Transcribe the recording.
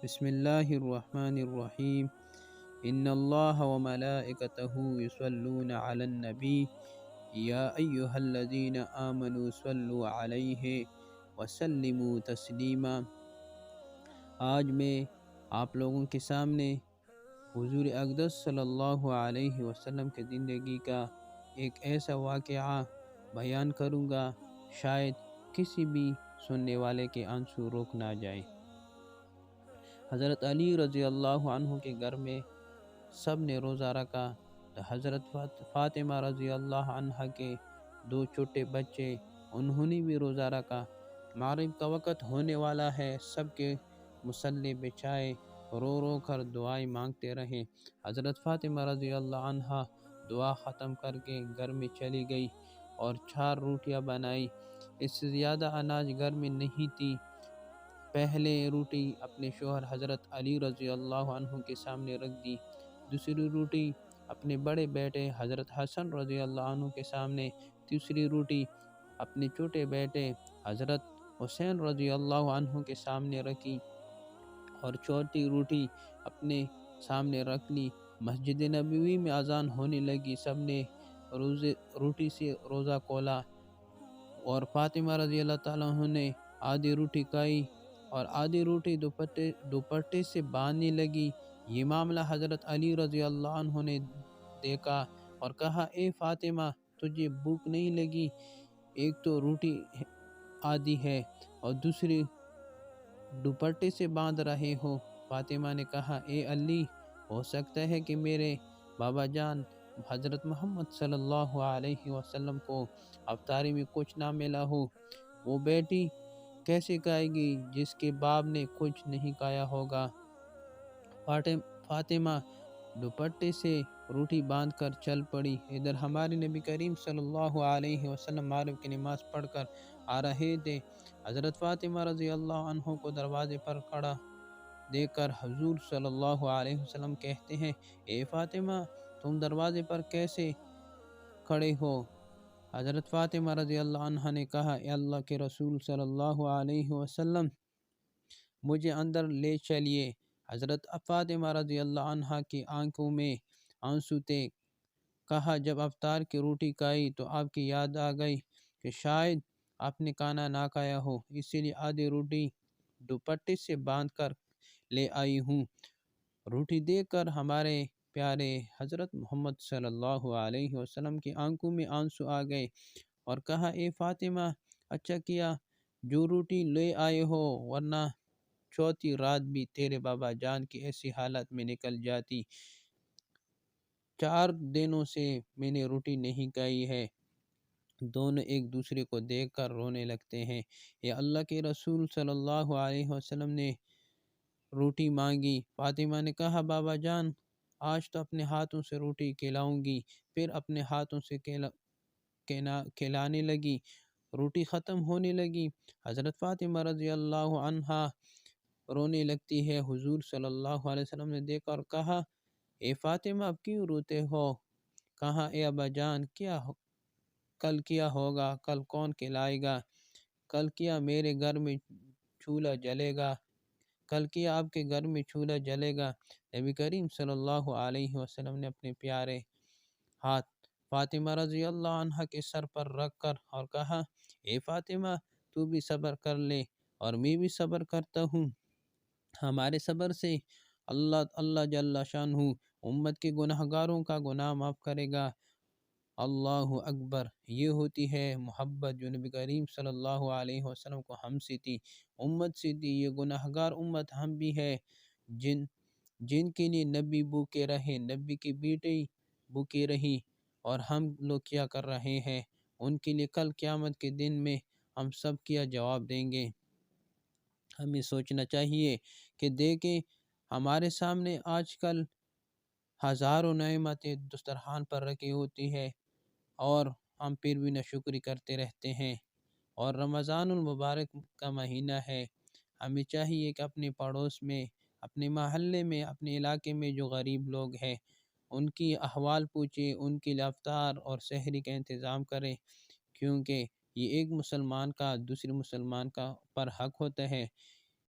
بسم اللہ الرحمن الرحیم ان اللہ وملائکتہ یصلون علی النبی یا ایہا الذین آمنوا صلوا علیہ وسلموا تسلیما۔ آج میں آپ لوگوں کے سامنے حضور اقدس صلی اللہ علیہ وسلم کی زندگی کا ایک ایسا واقعہ بیان کروں گا، شاید کسی بھی سننے والے کے آنسو روک نہ جائیں۔ حضرت علی رضی اللہ عنہ کے گھر میں سب نے روزہ رکھا تو حضرت فاطمہ رضی اللہ عنہ کے دو چھوٹے بچے، انہوں نے بھی روزہ رکھا۔ مغرب کا وقت ہونے والا ہے، سب کے مصلے بچھائے رو رو کر دعائیں مانگتے رہے۔ حضرت فاطمہ رضی اللہ عنہ دعا ختم کر کے گھر میں چلی گئی اور 4 روٹیاں بنائی۔ اس سے زیادہ اناج گھر میں نہیں تھی۔ پہلے روٹی اپنے شوہر حضرت علی رضی اللہ عنہ کے سامنے رکھ دی، دوسری روٹی اپنے بڑے بیٹے حضرت حسن رضی اللہ عنہ کے سامنے، تیسری روٹی اپنے چھوٹے بیٹے حضرت حسین رضی اللہ عنہ کے سامنے رکھی اور چوتھی روٹی اپنے سامنے رکھ لی۔ مسجد نبوی میں اذان ہونے لگی، سب نے روٹی سے روزہ کھولا اور فاطمہ رضی اللہ تعالیٰ عنہ نے آدھی روٹی کھائی اور آدھی روٹی دوپٹے سے باندھنے لگی۔ یہ معاملہ حضرت علی رضی اللہ عنہ نے دیکھا اور کہا، اے فاطمہ، تجھے بھوک نہیں لگی؟ ایک تو روٹی آدھی ہے اور دوسری دوپٹے سے باندھ رہے ہو۔ فاطمہ نے کہا، اے علی، ہو سکتا ہے کہ میرے بابا جان حضرت محمد صلی اللہ علیہ وسلم کو افطاری میں کچھ نہ ملا ہو۔ وہ بیٹی کیسے کھائے گی جس کے باپ نے کچھ نہیں کھایا ہوگا؟ فاطمہ دوپٹے سے روٹی باندھ کر چل پڑی۔ ادھر ہمارے نبی کریم صلی اللہ علیہ وسلم مغرب کی نماز پڑھ کر آ رہے تھے۔ حضرت فاطمہ رضی اللہ عنہ کو دروازے پر کھڑا دیکھ کر حضور صلی اللہ علیہ وسلم کہتے ہیں، اے فاطمہ، تم دروازے پر کیسے کھڑے ہو؟ حضرت فاطمہ رضی اللہ عنہ نے کہا، اے اللہ کے رسول صلی اللہ علیہ وسلم، مجھے اندر لے چلیے۔ حضرت فاطمہ رضی اللہ عنہ کی آنکھوں میں آنسو تھے۔ کہا، جب افطار کی روٹی کھائی تو آپ کی یاد آ گئی کہ شاید آپ نے کھانا نہ کھایا ہو، اسی لیے آدھی روٹی دوپٹے سے باندھ کر لے آئی ہوں۔ روٹی دیکھ کر ہمارے پیارے حضرت محمد صلی اللہ علیہ وسلم کی آنکھوں میں آنسو آ گئے اور کہا، اے فاطمہ، اچھا کیا جو روٹی لے آئے ہو، ورنہ چوتھی رات بھی تیرے بابا جان کی ایسی حالت میں نکل جاتی۔ 4 دنوں سے میں نے روٹی نہیں کھائی ہے۔ دونوں ایک دوسرے کو دیکھ کر رونے لگتے ہیں۔ یہ اللہ کے رسول صلی اللہ علیہ وسلم نے روٹی مانگی۔ فاطمہ نے کہا، بابا جان، آج تو اپنے ہاتھوں سے روٹی کھلاؤں گی۔ پھر اپنے ہاتھوں سے کھلانے لگی، روٹی ختم ہونے لگی۔ حضرت فاطمہ رضی اللہ عنہا رونے لگتی ہے۔ حضور صلی اللہ علیہ وسلم نے دیکھا اور کہا، اے فاطمہ، اب کیوں روتے ہو؟ کہا، اے ابا جان، کل کیا ہوگا؟ کل کون کھلائے گا؟ کل کیا میرے گھر میں چولہا جلے گا؟ کل کیا آپ کے گھر میں چولہا جلے گا؟ نبی کریم صلی اللہ علیہ وسلم نے اپنے پیارے ہاتھ فاطمہ رضی اللہ عنہ کے سر پر رکھ کر اور کہا، اے فاطمہ، تو بھی صبر کر لے اور میں بھی صبر کرتا ہوں۔ ہمارے صبر سے اللہ جل شانہ امت کے گناہ گاروں کا گناہ معاف کرے گا۔ اللہ اکبر۔ یہ ہوتی ہے محبت جو نبی کریم صلی اللہ علیہ وسلم کو ہم سے تھی، امت سے تھی۔ یہ گناہ گار امت ہم بھی ہے، جن کے لیے نبی بھوکے رہے، نبی کی بیٹی بھوکے رہی، اور ہم لوگ کیا کر رہے ہیں؟ ان کے لیے کل قیامت کے دن میں ہم سب کیا جواب دیں گے؟ ہمیں سوچنا چاہیے کہ دیکھیں ہمارے سامنے آج کل ہزاروں نعمتیں دسترخوان پر رکھی ہوتی ہے اور ہم پھر بھی ناشکری کرتے رہتے ہیں۔ اور رمضان المبارک کا مہینہ ہے، ہمیں چاہیے کہ اپنے پڑوس میں، اپنے محلے میں، اپنے علاقے میں جو غریب لوگ ہیں ان کی احوال پوچھیں، ان کی افطار اور سحری کا انتظام کریں، کیونکہ یہ ایک مسلمان کا دوسرے مسلمان کا پر حق ہوتا ہے